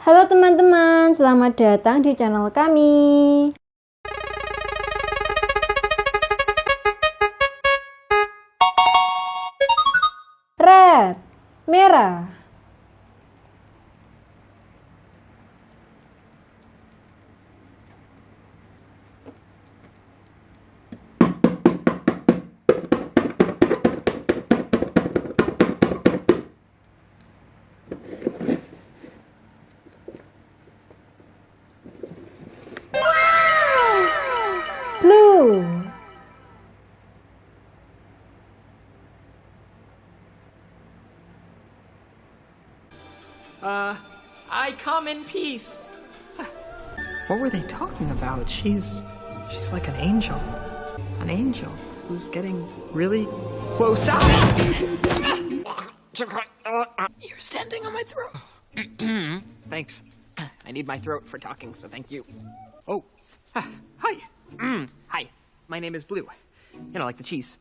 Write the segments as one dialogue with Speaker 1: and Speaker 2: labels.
Speaker 1: Halo teman-teman, selamat datang di channel kami. Red, merah. Blue.
Speaker 2: I come in peace.
Speaker 3: What were they talking about? She's like an angel. An angel who's getting really close up. You're standing on my throat.
Speaker 2: Thanks. I need my throat for talking, so thank you. Oh, hi. Hi. My name is Blue. You know, like the cheese.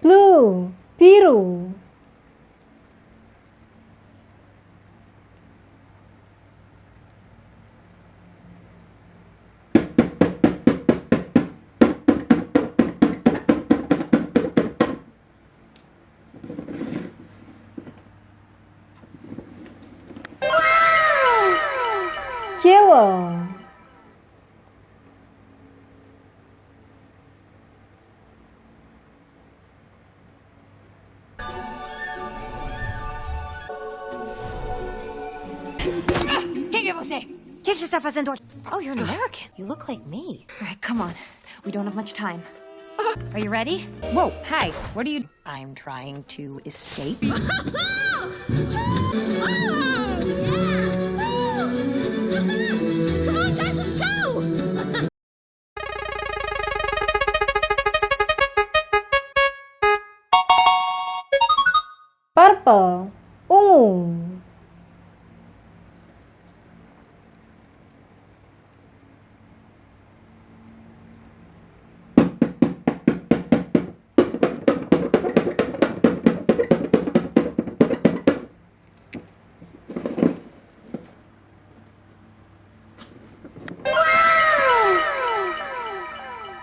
Speaker 1: Blue, biru. Yellow.
Speaker 4: Get your stuff indoors. Oh, you're an American. You look like me. All right, come on. We don't have much time. Are you ready? Whoa, hi. What are you? I'm trying to escape. Come on, guys, let's go!
Speaker 1: Purple, ungu.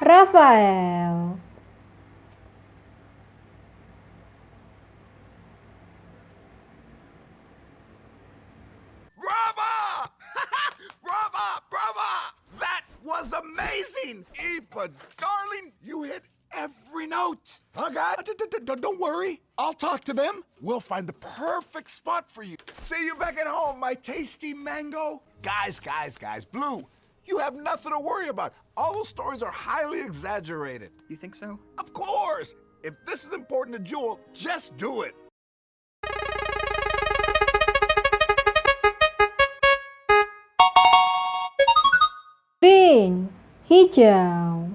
Speaker 1: Rafael.
Speaker 5: Brava! Brava! Brava! That was amazing! Ipa, darling, you hit every note. Okay? Don't worry. I'll talk to them. We'll find the perfect spot for you. See you back at home, my tasty mango. Guys. Blue, you have nothing to worry about. All those stories are highly exaggerated.
Speaker 2: You think so?
Speaker 5: Of course! If this is important to Jewel, just do it.
Speaker 1: Green, hijau.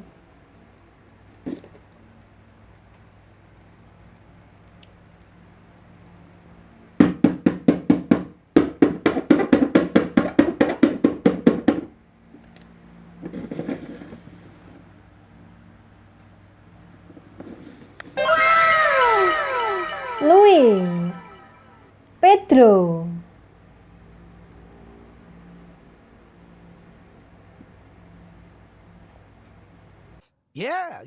Speaker 1: Luiz, Pedro.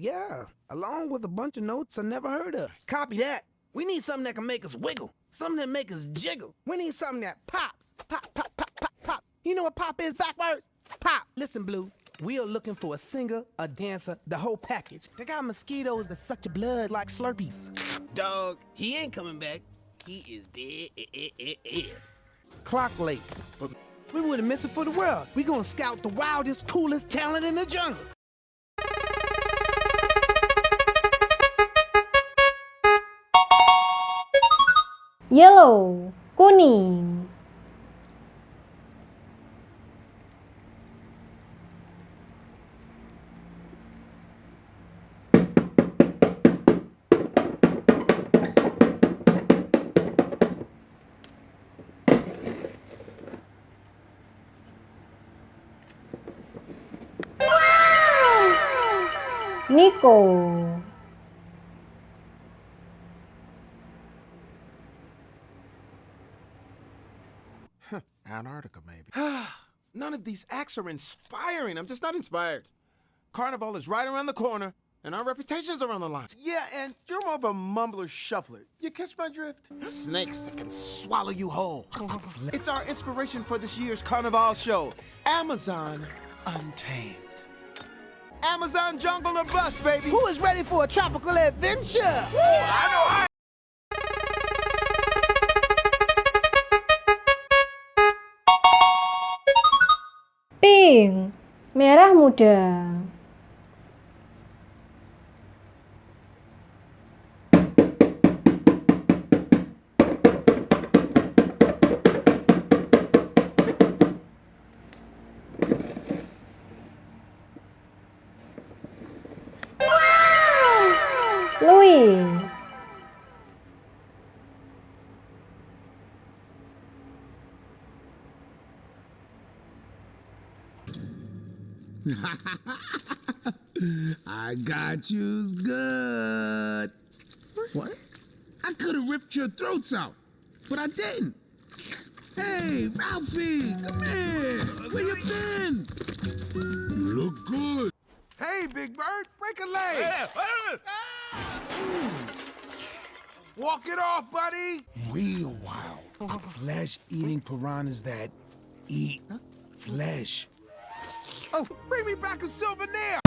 Speaker 6: Yeah. Along with a bunch of notes I never heard of. Copy that. We need something that can make us wiggle. Something that make us jiggle. We need something that pops. Pop, pop, pop, pop, pop. You know what pop is backwards? Pop. Listen, Blue. We are looking for a singer, a dancer, the whole package. They got mosquitoes that suck your blood like Slurpees. Dog, he ain't coming back. He is dead. Clock late. But we wouldn't miss it for the world. We gonna scout the wildest, coolest talent in the jungle.
Speaker 1: Yellow, kuning. Nico.
Speaker 5: Antarctica, maybe. None of these acts are inspiring. I'm just not inspired. Carnival is right around the corner, and our reputations are on the line. Yeah, and you're more of a mumbler shuffler. You catch my drift? Snakes that can swallow you whole. It's our inspiration for this year's Carnival show, Amazon Untamed. Amazon jungle or bust, baby.
Speaker 6: Who is ready for a tropical adventure?
Speaker 5: I know.
Speaker 1: Pink, merah muda. Luiz.
Speaker 7: I got you's good. What? I could have ripped your throats out, but I didn't. Hey, Ralphie, come here. Where you been? You look good.
Speaker 5: Hey, Big Bird, break a leg.
Speaker 6: Walk it off, buddy. Real wild. Flesh-eating piranhas that eat flesh.
Speaker 5: Oh, bring me back a souvenir.